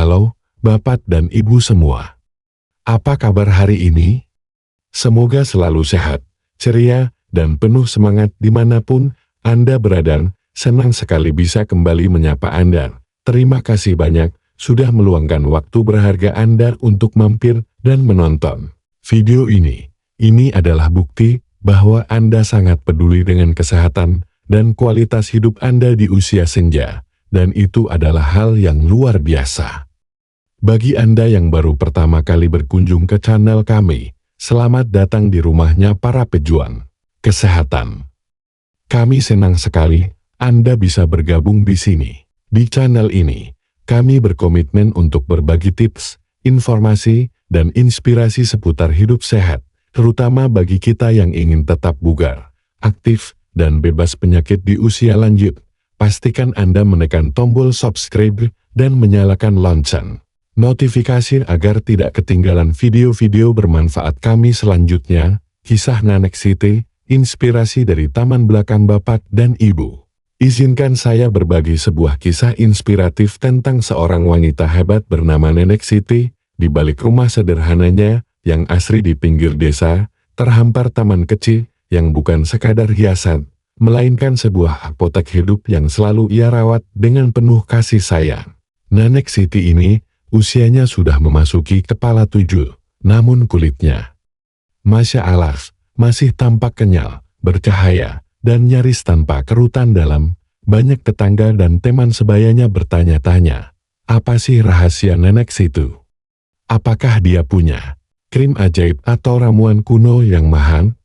Halo, Bapak dan Ibu semua. Apa kabar hari ini? Semoga selalu sehat, ceria, dan penuh semangat dimanapun Anda berada. Senang sekali bisa kembali menyapa Anda. Terima kasih banyak sudah meluangkan waktu berharga Anda untuk mampir dan menonton video ini. Ini adalah bukti bahwa Anda sangat peduli dengan kesehatan dan kualitas hidup Anda di usia senja. Dan itu adalah hal yang luar biasa. Bagi Anda yang baru pertama kali berkunjung ke channel kami, selamat datang di rumahnya para pejuang kesehatan. Kami senang sekali Anda bisa bergabung di sini. Di channel ini, kami berkomitmen untuk berbagi tips, informasi, dan inspirasi seputar hidup sehat, terutama bagi kita yang ingin tetap bugar, aktif, dan bebas penyakit di usia lanjut. Pastikan Anda menekan tombol subscribe dan menyalakan lonceng notifikasi agar tidak ketinggalan video-video bermanfaat kami selanjutnya. Kisah Nanek Siti, inspirasi dari taman belakang Bapak dan Ibu. Izinkan saya berbagi sebuah kisah inspiratif tentang seorang wanita hebat bernama Nenek Siti. Di balik rumah sederhananya yang asri di pinggir desa, terhampar taman kecil yang bukan sekadar hiasan, melainkan sebuah apotek hidup yang selalu ia rawat dengan penuh kasih sayang. Nenek Siti ini, usianya sudah memasuki kepala 7, namun kulitnya, Masya Allah, masih tampak kenyal, bercahaya, dan nyaris tanpa kerutan dalam. Banyak tetangga dan teman sebayanya bertanya-tanya, apa sih rahasia Nenek Siti? Apakah dia punya krim ajaib atau ramuan kuno yang mahal?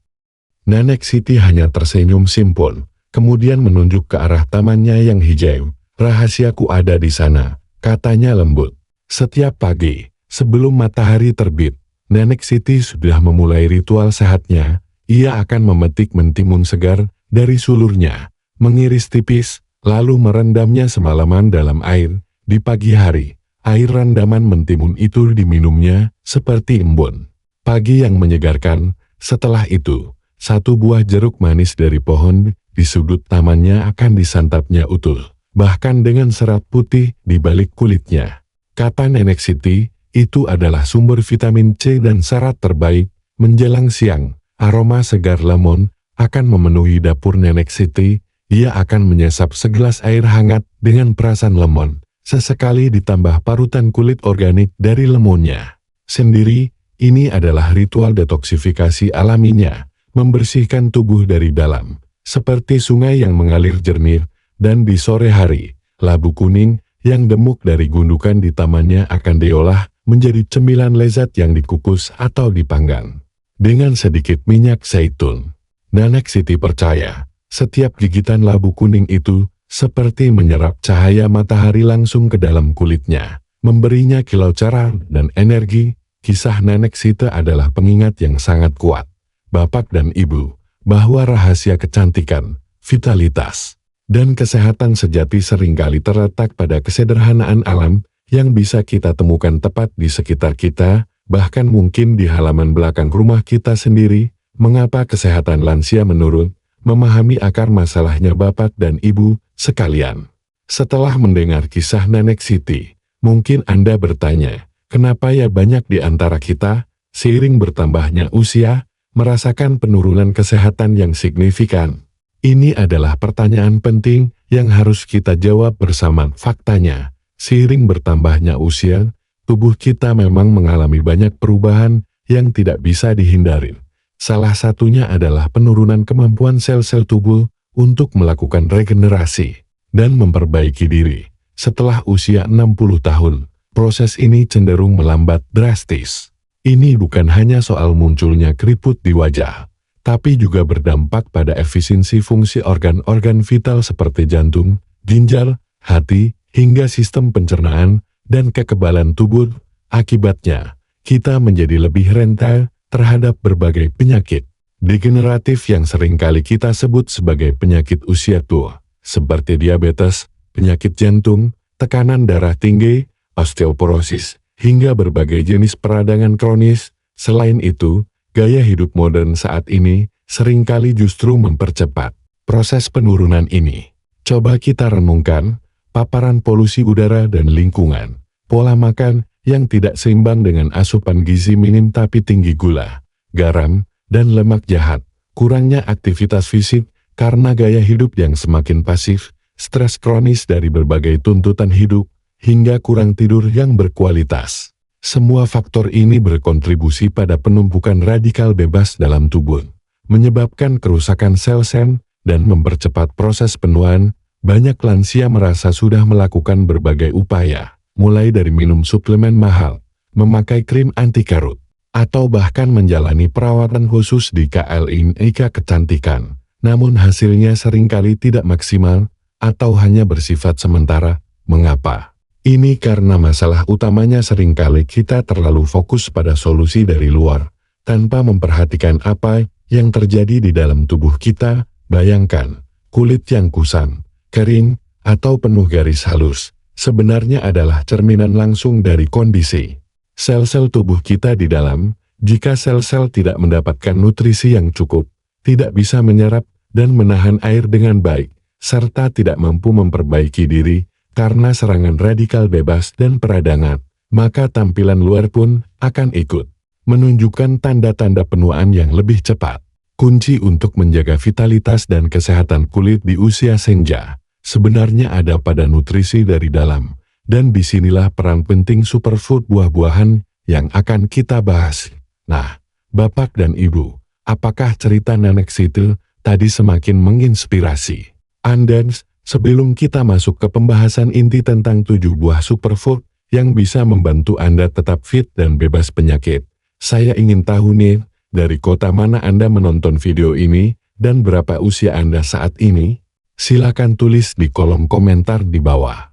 Nenek Siti hanya tersenyum simpul, kemudian menunjuk ke arah tamannya yang hijau. Rahasiaku ada di sana, katanya lembut. Setiap pagi, sebelum matahari terbit, Nenek Siti sudah memulai ritual sehatnya. Ia akan memetik mentimun segar dari sulurnya, mengiris tipis, lalu merendamnya semalaman dalam air. Di pagi hari, air rendaman mentimun itu diminumnya seperti embun pagi yang menyegarkan. Setelah itu, satu buah jeruk manis dari pohon di sudut tamannya akan disantapnya utuh, bahkan dengan serat putih di balik kulitnya. Kata Nenek Siti, itu adalah sumber vitamin C dan serat terbaik. Menjelang siang, aroma segar lemon akan memenuhi dapur Nenek Siti. Ia akan menyesap segelas air hangat dengan perasan lemon, sesekali ditambah parutan kulit organik dari lemonnya sendiri. Ini adalah ritual detoksifikasi alaminya, membersihkan tubuh dari dalam, seperti sungai yang mengalir jernih. Dan di sore hari, labu kuning yang demuk dari gundukan di tamannya akan diolah menjadi cemilan lezat yang dikukus atau dipanggang dengan sedikit minyak zaitun. Nenek Siti percaya, setiap gigitan labu kuning itu seperti menyerap cahaya matahari langsung ke dalam kulitnya, memberinya kilau cerah dan energi. Kisah Nenek Siti adalah pengingat yang sangat kuat, Bapak dan Ibu, bahwa rahasia kecantikan, vitalitas, dan kesehatan sejati seringkali terletak pada kesederhanaan alam yang bisa kita temukan tepat di sekitar kita, bahkan mungkin di halaman belakang rumah kita sendiri. Mengapa kesehatan lansia menurun? Memahami akar masalahnya Bapak dan Ibu sekalian. Setelah mendengar kisah Nenek Siti, mungkin Anda bertanya, kenapa ya banyak di antara kita, seiring bertambahnya usia, merasakan penurunan kesehatan yang signifikan? Ini adalah pertanyaan penting yang harus kita jawab bersama. Faktanya, seiring bertambahnya usia, tubuh kita memang mengalami banyak perubahan yang tidak bisa dihindari. Salah satunya adalah penurunan kemampuan sel-sel tubuh untuk melakukan regenerasi dan memperbaiki diri. Setelah usia 60 tahun, proses ini cenderung melambat drastis. Ini bukan hanya soal munculnya keriput di wajah, tapi juga berdampak pada efisiensi fungsi organ-organ vital seperti jantung, ginjal, hati, hingga sistem pencernaan dan kekebalan tubuh. Akibatnya, kita menjadi lebih rentan terhadap berbagai penyakit degeneratif yang seringkali kita sebut sebagai penyakit usia tua, seperti diabetes, penyakit jantung, tekanan darah tinggi, osteoporosis, hingga berbagai jenis peradangan kronis. Selain itu, gaya hidup modern saat ini seringkali justru mempercepat proses penurunan ini. Coba kita renungkan, paparan polusi udara dan lingkungan, pola makan yang tidak seimbang dengan asupan gizi minim tapi tinggi gula, garam, dan lemak jahat, kurangnya aktivitas fisik karena gaya hidup yang semakin pasif, stres kronis dari berbagai tuntutan hidup, hingga kurang tidur yang berkualitas. Semua faktor ini berkontribusi pada penumpukan radikal bebas dalam tubuh, menyebabkan kerusakan sel-sel dan mempercepat proses penuaan. Banyak lansia merasa sudah melakukan berbagai upaya, mulai dari minum suplemen mahal, memakai krim anti kerut, atau bahkan menjalani perawatan khusus di klinik kecantikan. Namun hasilnya seringkali tidak maksimal, atau hanya bersifat sementara. Mengapa? Ini karena masalah utamanya seringkali kita terlalu fokus pada solusi dari luar, tanpa memperhatikan apa yang terjadi di dalam tubuh kita. Bayangkan, kulit yang kusam, kering, atau penuh garis halus, sebenarnya adalah cerminan langsung dari kondisi sel-sel tubuh kita di dalam. Jika sel-sel tidak mendapatkan nutrisi yang cukup, tidak bisa menyerap dan menahan air dengan baik, serta tidak mampu memperbaiki diri karena serangan radikal bebas dan peradangan, maka tampilan luar pun akan ikut menunjukkan tanda-tanda penuaan yang lebih cepat. Kunci untuk menjaga vitalitas dan kesehatan kulit di usia senja sebenarnya ada pada nutrisi dari dalam, dan disinilah peran penting superfood buah-buahan yang akan kita bahas. Nah, Bapak dan Ibu, apakah cerita nenek Sitil tadi semakin menginspirasi Anda? Sebelum kita masuk ke pembahasan inti tentang 7 buah superfood yang bisa membantu Anda tetap fit dan bebas penyakit, saya ingin tahu nih, dari kota mana Anda menonton video ini, dan berapa usia Anda saat ini? Silakan tulis di kolom komentar di bawah.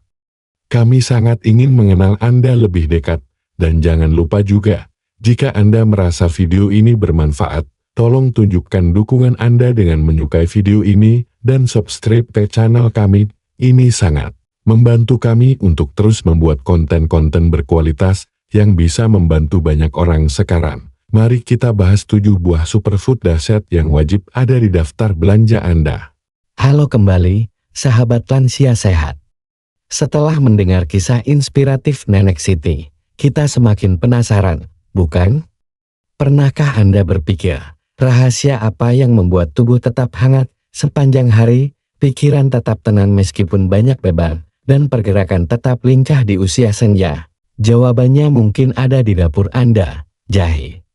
Kami sangat ingin mengenal Anda lebih dekat, dan jangan lupa juga, jika Anda merasa video ini bermanfaat, tolong tunjukkan dukungan Anda dengan menyukai video ini, dan subscribe ke channel kami. Ini sangat membantu kami untuk terus membuat konten-konten berkualitas, yang bisa membantu banyak orang sekarang. Mari kita bahas 7 buah superfood dahsyat yang wajib ada di daftar belanja Anda. Halo kembali, sahabat lansia sehat. Setelah mendengar kisah inspiratif Nenek Siti, kita semakin penasaran, bukan? Pernahkah Anda berpikir, rahasia apa yang membuat tubuh tetap hangat sepanjang hari, pikiran tetap tenang meskipun banyak beban, dan pergerakan tetap lincah di usia senja? Jawabannya mungkin ada di dapur Anda, jahe.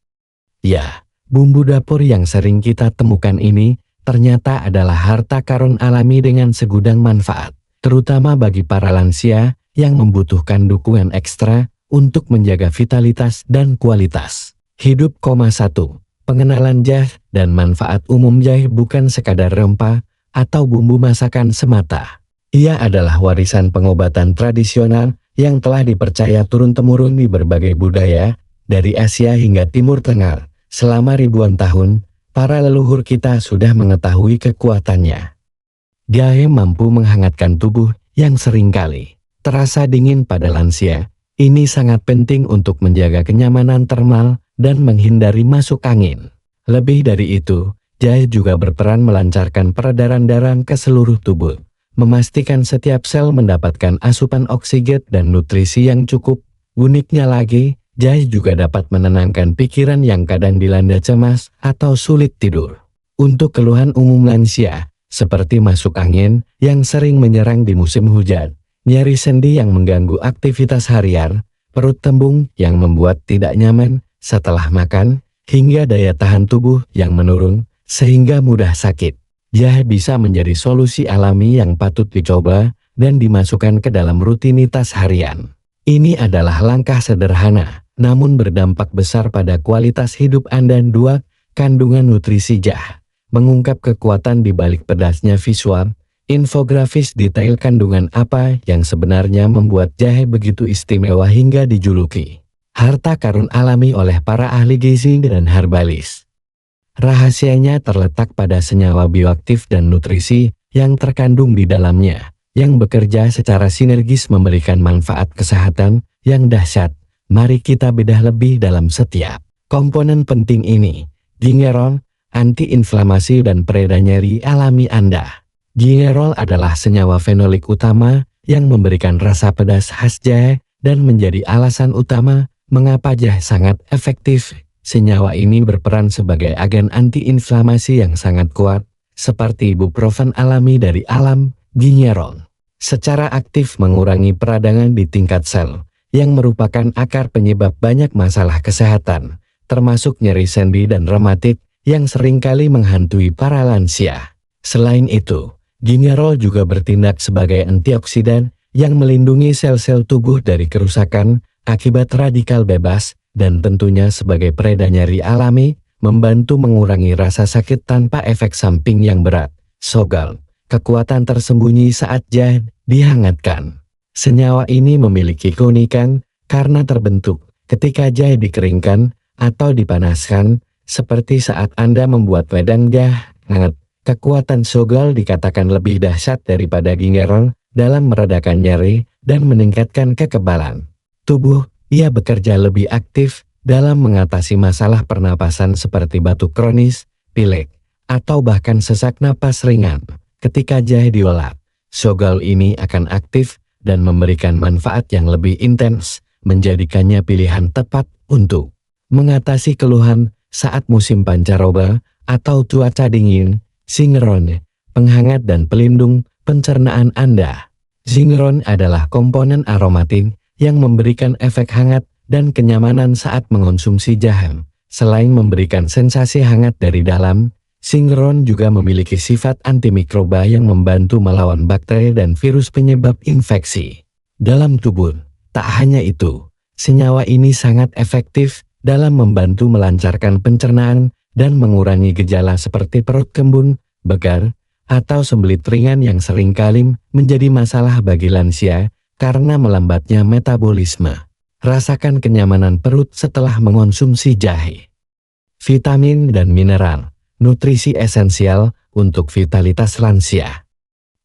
Ya, bumbu dapur yang sering kita temukan ini ternyata adalah harta karun alami dengan segudang manfaat, terutama bagi para lansia yang membutuhkan dukungan ekstra untuk menjaga vitalitas dan kualitas hidup. 1. Pengenalan jahe dan manfaat umum. Jahe bukan sekadar rempah atau bumbu masakan semata. Ia adalah warisan pengobatan tradisional yang telah dipercaya turun-temurun di berbagai budaya, dari Asia hingga Timur Tengah. Selama ribuan tahun, para leluhur kita sudah mengetahui kekuatannya. Jahe mampu menghangatkan tubuh yang seringkali terasa dingin pada lansia. Ini sangat penting untuk menjaga kenyamanan termal dan menghindari masuk angin. Lebih dari itu, jahe juga berperan melancarkan peredaran darah ke seluruh tubuh, memastikan setiap sel mendapatkan asupan oksigen dan nutrisi yang cukup. Uniknya lagi, jahe juga dapat menenangkan pikiran yang kadang dilanda cemas atau sulit tidur. Untuk keluhan umum lansia, seperti masuk angin yang sering menyerang di musim hujan, nyeri sendi yang mengganggu aktivitas harian, perut tembung yang membuat tidak nyaman setelah makan, hingga daya tahan tubuh yang menurun, sehingga mudah sakit, jahe bisa menjadi solusi alami yang patut dicoba dan dimasukkan ke dalam rutinitas harian. Ini adalah langkah sederhana, namun berdampak besar pada kualitas hidup Anda. 2. Kandungan nutrisi jahe mengungkap kekuatan di balik pedasnya visual. Infografis detail kandungan apa yang sebenarnya membuat jahe begitu istimewa hingga dijuluki harta karun alami oleh para ahli gizi dan herbalis. Rahasianya terletak pada senyawa bioaktif dan nutrisi yang terkandung di dalamnya, yang bekerja secara sinergis memberikan manfaat kesehatan yang dahsyat. Mari kita bedah lebih dalam setiap komponen penting ini. Gingerol, antiinflamasi dan pereda nyeri alami Anda. Gingerol adalah senyawa fenolik utama yang memberikan rasa pedas khas jahe dan menjadi alasan utama mengapa jahe sangat efektif. Senyawa ini berperan sebagai agen antiinflamasi yang sangat kuat, seperti ibuprofen alami dari alam, gingerol. Secara aktif mengurangi peradangan di tingkat sel, yang merupakan akar penyebab banyak masalah kesehatan, termasuk nyeri sendi dan rematik yang seringkali menghantui para lansia. Selain itu, gingerol juga bertindak sebagai antioksidan yang melindungi sel-sel tubuh dari kerusakan akibat radikal bebas, dan tentunya sebagai pereda nyeri alami, membantu mengurangi rasa sakit tanpa efek samping yang berat. Sogal, kekuatan tersembunyi saat jahe dihangatkan. Senyawa ini memiliki keunikan karena terbentuk ketika jahe dikeringkan atau dipanaskan, seperti saat Anda membuat wedang jahe hangat. Kekuatan sogal dikatakan lebih dahsyat daripada gingerol dalam meredakan nyeri dan meningkatkan kekebalan tubuh. Ia bekerja lebih aktif dalam mengatasi masalah pernapasan seperti batuk kronis, pilek, atau bahkan sesak napas ringan. Ketika jahe diolah, sogal ini akan aktif dan memberikan manfaat yang lebih intens, menjadikannya pilihan tepat untuk mengatasi keluhan saat musim pancaroba atau cuaca dingin. Zingeron, penghangat dan pelindung pencernaan Anda. Zingeron adalah komponen aromatik yang memberikan efek hangat dan kenyamanan saat mengonsumsi jahe. Selain memberikan sensasi hangat dari dalam, Zingeron juga memiliki sifat antimikroba yang membantu melawan bakteri dan virus penyebab infeksi dalam tubuh. Tak hanya itu, senyawa ini sangat efektif dalam membantu melancarkan pencernaan dan mengurangi gejala seperti perut kembung, begar, atau sembelit ringan yang seringkali menjadi masalah bagi lansia karena melambatnya metabolisme. Rasakan kenyamanan perut setelah mengonsumsi jahe. Vitamin dan mineral, nutrisi esensial untuk vitalitas lansia.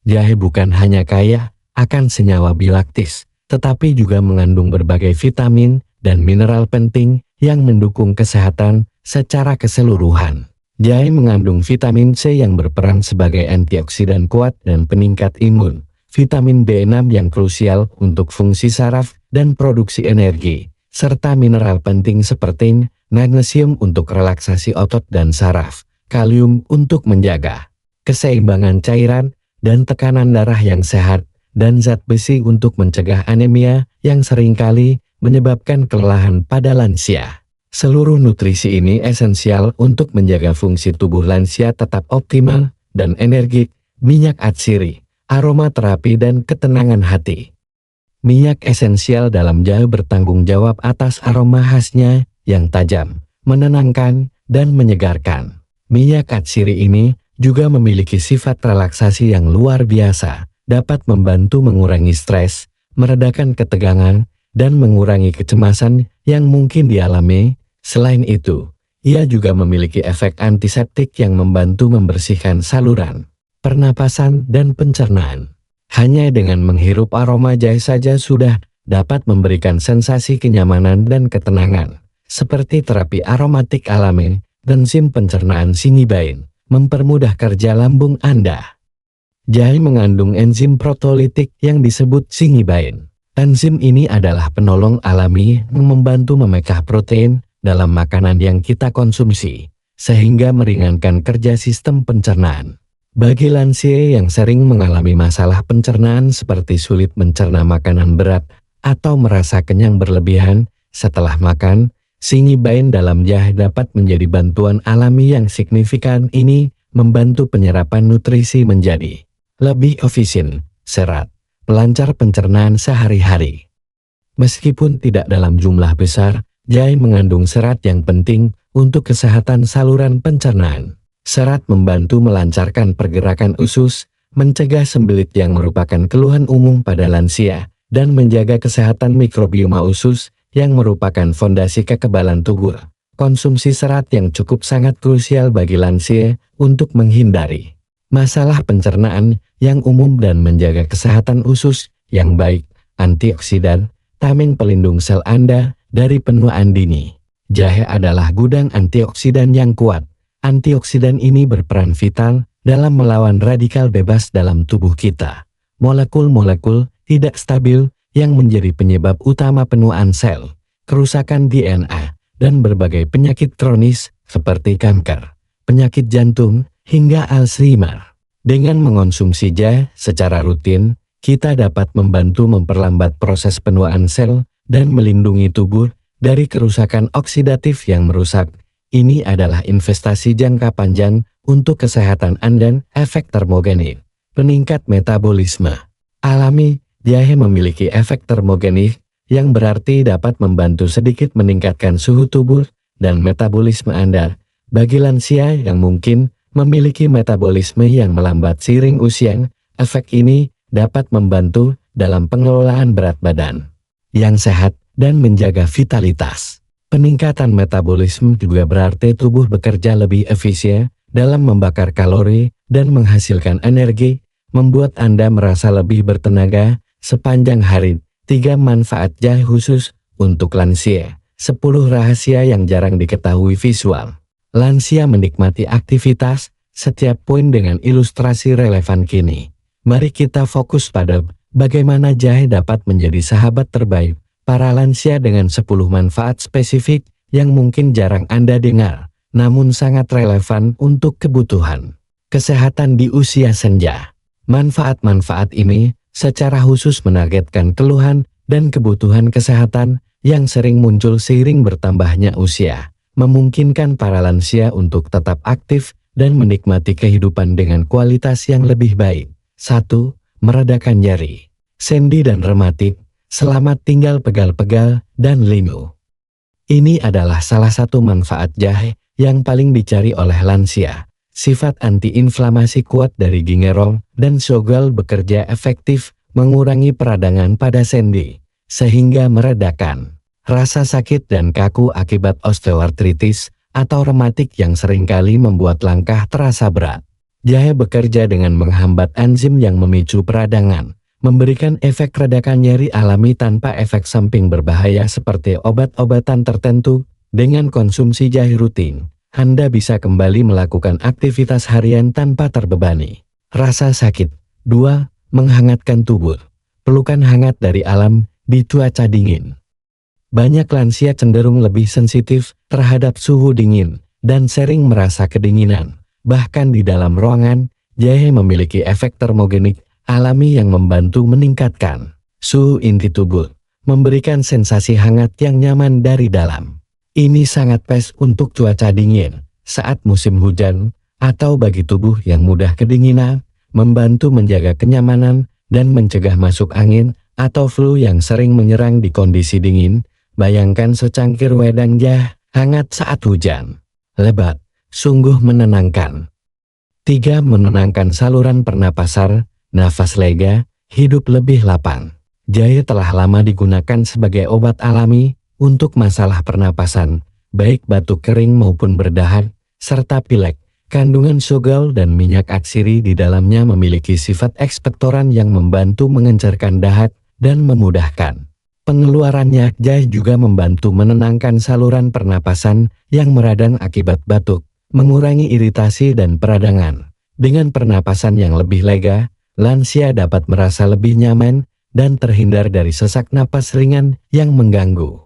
Jahe bukan hanya kaya akan senyawa bilaktis, tetapi juga mengandung berbagai vitamin dan mineral penting yang mendukung kesehatan secara keseluruhan. Jahe mengandung vitamin C yang berperan sebagai antioksidan kuat dan peningkat imun, vitamin B6 yang krusial untuk fungsi saraf dan produksi energi, serta mineral penting seperti magnesium untuk relaksasi otot dan saraf, kalium untuk menjaga keseimbangan cairan dan tekanan darah yang sehat, dan zat besi untuk mencegah anemia yang seringkali menyebabkan kelelahan pada lansia. Seluruh nutrisi ini esensial untuk menjaga fungsi tubuh lansia tetap optimal dan energik. Minyak atsiri, aromaterapi dan ketenangan hati. Minyak esensial dalam jahe bertanggung jawab atas aroma khasnya yang tajam, menenangkan, dan menyegarkan. Minyak atsiri ini juga memiliki sifat relaksasi yang luar biasa, dapat membantu mengurangi stres, meredakan ketegangan, dan mengurangi kecemasan yang mungkin dialami. Selain itu, ia juga memiliki efek antiseptik yang membantu membersihkan saluran pernapasan dan pencernaan. Hanya dengan menghirup aroma jahe saja sudah dapat memberikan sensasi kenyamanan dan ketenangan, seperti terapi aromatik alami dan enzim pencernaan singibain, mempermudah kerja lambung Anda. Jahe mengandung enzim protolitik yang disebut singibain. Enzim ini adalah penolong alami yang membantu memecah protein dalam makanan yang kita konsumsi, sehingga meringankan kerja sistem pencernaan. Bagi lansia yang sering mengalami masalah pencernaan seperti sulit mencerna makanan berat atau merasa kenyang berlebihan setelah makan, singibain dalam jahe dapat menjadi bantuan alami yang signifikan. Ini membantu penyerapan nutrisi menjadi lebih efisien, serat, pelancar pencernaan sehari-hari. Meskipun tidak dalam jumlah besar, jahe mengandung serat yang penting untuk kesehatan saluran pencernaan. Serat membantu melancarkan pergerakan usus, mencegah sembelit yang merupakan keluhan umum pada lansia, dan menjaga kesehatan mikrobioma usus yang merupakan fondasi kekebalan tubuh. Konsumsi serat yang cukup sangat krusial bagi lansia untuk menghindari masalah pencernaan yang umum dan menjaga kesehatan usus yang baik. Antioksidan, vitamin pelindung sel Anda dari penuaan dini. Jahe adalah gudang antioksidan yang kuat. Antioksidan ini berperan vital dalam melawan radikal bebas dalam tubuh kita. Molekul-molekul tidak stabil yang menjadi penyebab utama penuaan sel, kerusakan DNA, dan berbagai penyakit kronis seperti kanker, penyakit jantung, hingga Alzheimer. Dengan mengonsumsi jahe secara rutin, kita dapat membantu memperlambat proses penuaan sel dan melindungi tubuh dari kerusakan oksidatif yang merusak. Ini adalah investasi jangka panjang untuk kesehatan Anda. Efek termogenik, peningkat metabolisme alami. Jahe memiliki efek termogenik yang berarti dapat membantu sedikit meningkatkan suhu tubuh dan metabolisme Anda. Bagi lansia yang mungkin memiliki metabolisme yang melambat seiring usia, efek ini dapat membantu dalam pengelolaan berat badan yang sehat dan menjaga vitalitas. Peningkatan metabolisme juga berarti tubuh bekerja lebih efisien dalam membakar kalori dan menghasilkan energi, membuat Anda merasa lebih bertenaga sepanjang hari. 3 manfaat jahe khusus untuk lansia. 10 rahasia yang jarang diketahui visual. Lansia menikmati aktivitas, setiap poin dengan ilustrasi relevan kini. Mari kita fokus pada bagaimana jahe dapat menjadi sahabat terbaik para lansia dengan 10 manfaat spesifik yang mungkin jarang Anda dengar, namun sangat relevan untuk kebutuhan kesehatan di usia senja. Manfaat-manfaat ini secara khusus menargetkan keluhan dan kebutuhan kesehatan yang sering muncul seiring bertambahnya usia, memungkinkan para lansia untuk tetap aktif dan menikmati kehidupan dengan kualitas yang lebih baik. 1. Meredakan nyeri, sendi dan rematik. Selamat tinggal pegal-pegal dan linu. Ini adalah salah satu manfaat jahe yang paling dicari oleh lansia. Sifat antiinflamasi kuat dari gingerol dan sogal bekerja efektif mengurangi peradangan pada sendi, sehingga meredakan rasa sakit dan kaku akibat osteoartritis atau rematik yang seringkali membuat langkah terasa berat. Jahe bekerja dengan menghambat enzim yang memicu peradangan, memberikan efek redakan nyeri alami tanpa efek samping berbahaya seperti obat-obatan tertentu. Dengan konsumsi jahe rutin, Anda bisa kembali melakukan aktivitas harian tanpa terbebani rasa sakit. 2. Menghangatkan tubuh, pelukan hangat dari alam di cuaca dingin. Banyak lansia cenderung lebih sensitif terhadap suhu dingin dan sering merasa kedinginan. Bahkan di dalam ruangan, jahe memiliki efek termogenik alami yang membantu meningkatkan suhu inti tubuh, memberikan sensasi hangat yang nyaman dari dalam. Ini sangat pas untuk cuaca dingin, saat musim hujan, atau bagi tubuh yang mudah kedinginan, membantu menjaga kenyamanan dan mencegah masuk angin atau flu yang sering menyerang di kondisi dingin. Bayangkan secangkir wedang jahe hangat saat hujan lebat, sungguh menenangkan. 3. Menenangkan saluran pernapasan. Nafas lega, hidup lebih lapang. Jahe telah lama digunakan sebagai obat alami untuk masalah pernapasan, baik batuk kering maupun berdahan, serta pilek. Kandungan sogal dan minyak atsiri di dalamnya memiliki sifat ekspektoran yang membantu mengencerkan dahat dan memudahkan pengeluarannya. Jahe juga membantu menenangkan saluran pernapasan yang meradang akibat batuk, mengurangi iritasi dan peradangan. Dengan pernapasan yang lebih lega, lansia dapat merasa lebih nyaman dan terhindar dari sesak napas ringan yang mengganggu.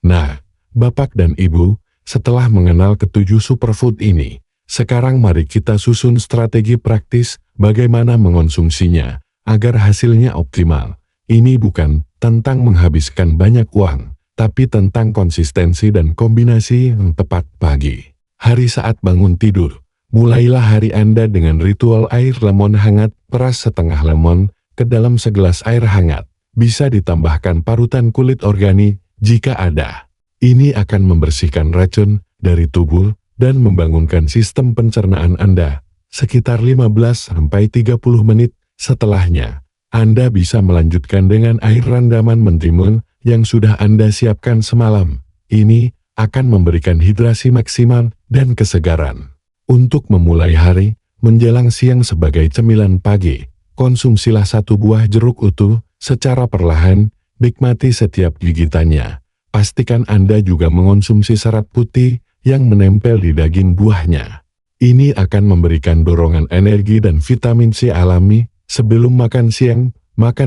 Nah, Bapak dan Ibu, setelah mengenal ketujuh superfood ini, sekarang mari kita susun strategi praktis bagaimana mengonsumsinya agar hasilnya optimal. Ini bukan tentang menghabiskan banyak uang, tapi tentang konsistensi dan kombinasi yang tepat. Pagi hari saat bangun tidur, mulailah hari Anda dengan ritual air lemon hangat. Peras setengah lemon ke dalam segelas air hangat. Bisa ditambahkan parutan kulit organik jika ada. Ini akan membersihkan racun dari tubuh dan membangunkan sistem pencernaan Anda. Sekitar 15-30 menit setelahnya, Anda bisa melanjutkan dengan air rendaman mentimun yang sudah Anda siapkan semalam. Ini akan memberikan hidrasi maksimal dan kesegaran. Untuk memulai hari, menjelang siang sebagai cemilan pagi, konsumsilah 1 buah jeruk utuh secara perlahan, nikmati setiap gigitannya. Pastikan Anda juga mengonsumsi serat putih yang menempel di daging buahnya. Ini akan memberikan dorongan energi dan vitamin C alami sebelum makan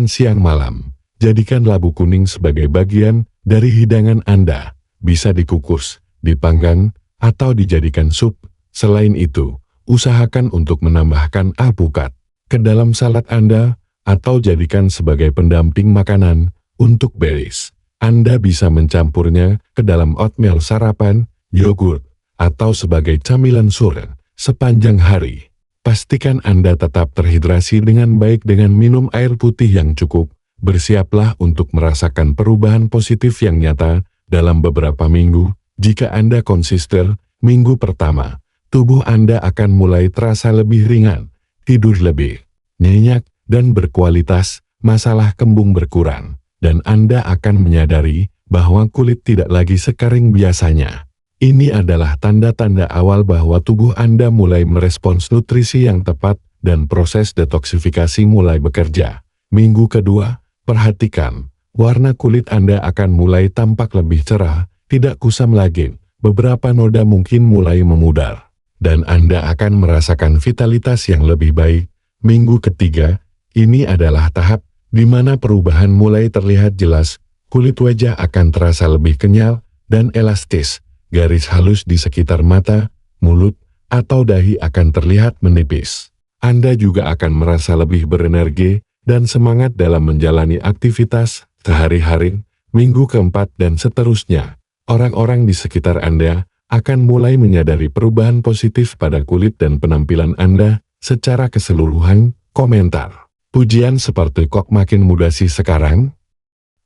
siang malam. jadikan labu kuning sebagai bagian dari hidangan Anda. Bisa dikukus, dipanggang, atau dijadikan sup. Selain itu, usahakan untuk menambahkan alpukat ke dalam salad Anda, atau jadikan sebagai pendamping makanan untuk berries. Anda bisa mencampurnya ke dalam oatmeal sarapan, yogurt, atau sebagai camilan sore sepanjang hari. Pastikan Anda tetap terhidrasi dengan baik dengan minum air putih yang cukup. Bersiaplah untuk merasakan perubahan positif yang nyata dalam beberapa minggu. Jika Anda konsisten, minggu pertama, tubuh Anda akan mulai terasa lebih ringan, tidur lebih nyenyak, dan berkualitas, masalah kembung berkurang, dan Anda akan menyadari bahwa kulit tidak lagi sekering biasanya. Ini adalah tanda-tanda awal bahwa tubuh Anda mulai merespons nutrisi yang tepat dan proses detoksifikasi mulai bekerja. Minggu kedua, perhatikan, warna kulit Anda akan mulai tampak lebih cerah, tidak kusam lagi, beberapa noda mungkin mulai memudar, dan Anda akan merasakan vitalitas yang lebih baik. Minggu ketiga, ini adalah tahap di mana perubahan mulai terlihat jelas, kulit wajah akan terasa lebih kenyal dan elastis, garis halus di sekitar mata, mulut, atau dahi akan terlihat menipis. Anda juga akan merasa lebih berenergi dan semangat dalam menjalani aktivitas sehari-hari. Minggu keempat dan seterusnya, orang-orang di sekitar Anda akan mulai menyadari perubahan positif pada kulit dan penampilan Anda secara keseluruhan. Komentar, pujian seperti kok makin muda sih sekarang?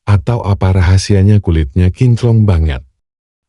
Atau apa rahasianya kulitnya kinclong banget?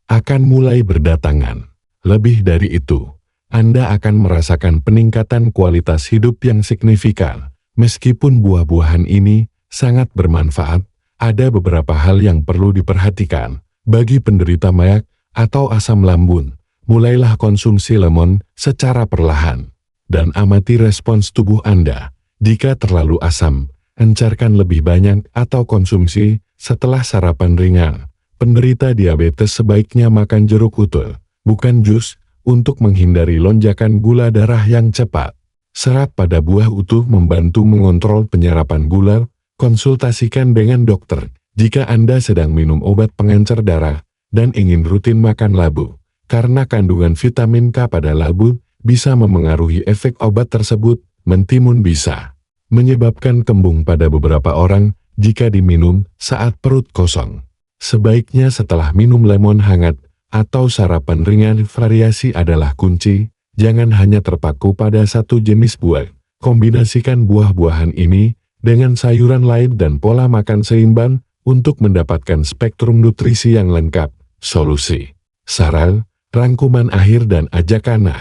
Akan mulai berdatangan. Lebih dari itu, Anda akan merasakan peningkatan kualitas hidup yang signifikan. Meskipun buah-buahan ini sangat bermanfaat, ada beberapa hal yang perlu diperhatikan. Bagi penderita maag atau asam lambung, mulailah konsumsi lemon secara perlahan, dan amati respons tubuh Anda. Jika terlalu asam, encerkan lebih banyak atau konsumsi setelah sarapan ringan. Penderita diabetes sebaiknya makan jeruk utuh, bukan jus, untuk menghindari lonjakan gula darah yang cepat. Serat pada buah utuh membantu mengontrol penyerapan gula. Konsultasikan dengan dokter jika Anda sedang minum obat pengencer darah dan ingin rutin makan labu, karena kandungan vitamin K pada labu bisa memengaruhi efek obat tersebut. Mentimun bisa menyebabkan kembung pada beberapa orang jika diminum saat perut kosong. Sebaiknya setelah minum lemon hangat atau sarapan ringan. Variasi adalah kunci, jangan hanya terpaku pada satu jenis buah. Kombinasikan buah-buahan ini dengan sayuran lain dan pola makan seimbang untuk mendapatkan spektrum nutrisi yang lengkap. Solusi, saran, rangkuman akhir dan ajakan.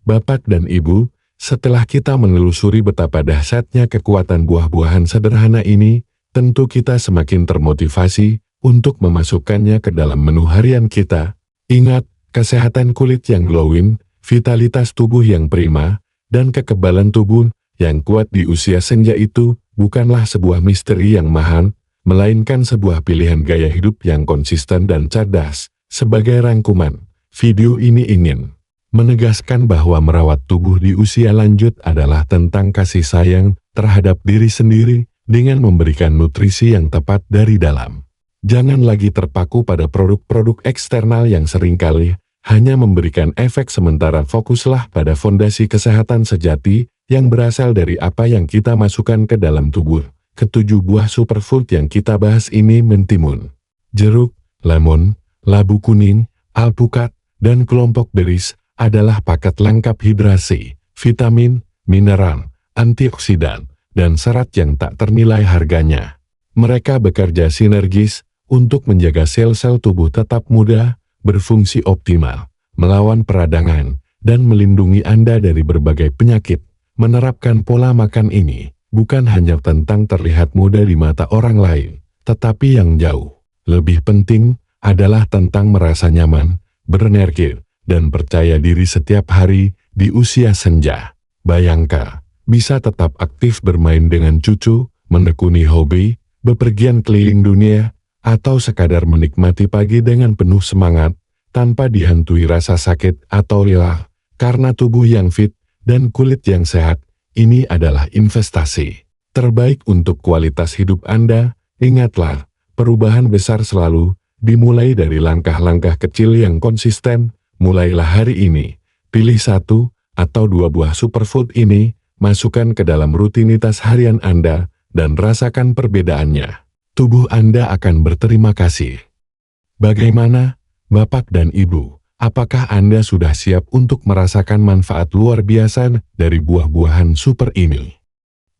Bapak dan Ibu, setelah kita menelusuri betapa dahsyatnya kekuatan buah-buahan sederhana ini, tentu kita semakin termotivasi untuk memasukkannya ke dalam menu harian kita. Ingat, kesehatan kulit yang glowing, vitalitas tubuh yang prima, dan kekebalan tubuh yang kuat di usia senja itu bukanlah sebuah misteri yang mahal, melainkan sebuah pilihan gaya hidup yang konsisten dan cerdas. Sebagai rangkuman, video ini ingin menegaskan bahwa merawat tubuh di usia lanjut adalah tentang kasih sayang terhadap diri sendiri dengan memberikan nutrisi yang tepat dari dalam. Jangan lagi terpaku pada produk-produk eksternal yang seringkali hanya memberikan efek sementara. Fokuslah pada fondasi kesehatan sejati yang berasal dari apa yang kita masukkan ke dalam tubuh. Ketujuh buah superfood yang kita bahas ini: mentimun, jeruk, lemon, labu kuning, alpukat, dan kelompok berries adalah paket lengkap hidrasi, vitamin, mineral, antioksidan, dan serat yang tak ternilai harganya. Mereka bekerja sinergis untuk menjaga sel-sel tubuh tetap muda, berfungsi optimal, melawan peradangan, dan melindungi Anda dari berbagai penyakit. Menerapkan pola makan ini bukan hanya tentang terlihat muda di mata orang lain, tetapi yang jauh lebih penting adalah tentang merasa nyaman, berenergi, dan percaya diri setiap hari di usia senja. Bayangkan, bisa tetap aktif bermain dengan cucu, menekuni hobi, bepergian keliling dunia, atau sekadar menikmati pagi dengan penuh semangat, tanpa dihantui rasa sakit atau lelah. Karena tubuh yang fit dan kulit yang sehat, ini adalah investasi terbaik untuk kualitas hidup Anda Ingatlah, perubahan besar selalu dimulai dari langkah-langkah kecil yang konsisten. Mulailah hari ini, pilih 1 atau 2 buah superfood ini, masukkan ke dalam rutinitas harian Anda, dan rasakan perbedaannya. Tubuh Anda akan berterima kasih. Bagaimana, Bapak dan Ibu? Apakah Anda sudah siap untuk merasakan manfaat luar biasa dari buah-buahan super ini?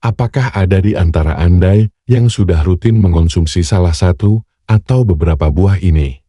Apakah ada di antara Anda yang sudah rutin mengonsumsi salah satu atau beberapa buah ini?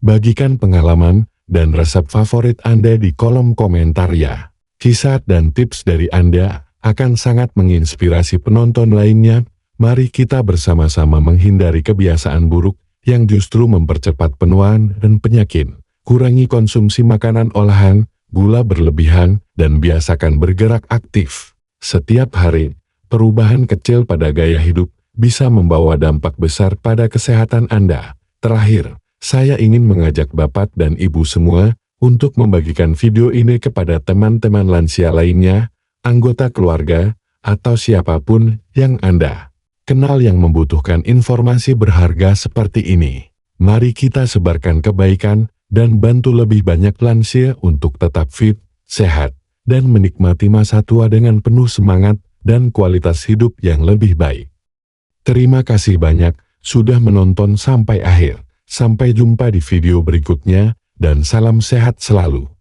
Bagikan pengalaman dan resep favorit Anda di kolom komentar ya. Kisah dan tips dari Anda akan sangat menginspirasi penonton lainnya. Mari kita bersama-sama menghindari kebiasaan buruk yang justru mempercepat penuaan dan penyakit. Kurangi konsumsi makanan olahan, gula berlebihan, dan biasakan bergerak aktif. Setiap hari, perubahan kecil pada gaya hidup bisa membawa dampak besar pada kesehatan Anda. Terakhir, saya ingin mengajak Bapak dan Ibu semua untuk membagikan video ini kepada teman-teman lansia lainnya, anggota keluarga, atau siapapun yang Anda kenal yang membutuhkan informasi berharga seperti ini. Mari kita sebarkan kebaikan dan bantu lebih banyak lansia untuk tetap fit, sehat, dan menikmati masa tua dengan penuh semangat dan kualitas hidup yang lebih baik. Terima kasih banyak sudah menonton sampai akhir. Sampai jumpa di video berikutnya, dan salam sehat selalu.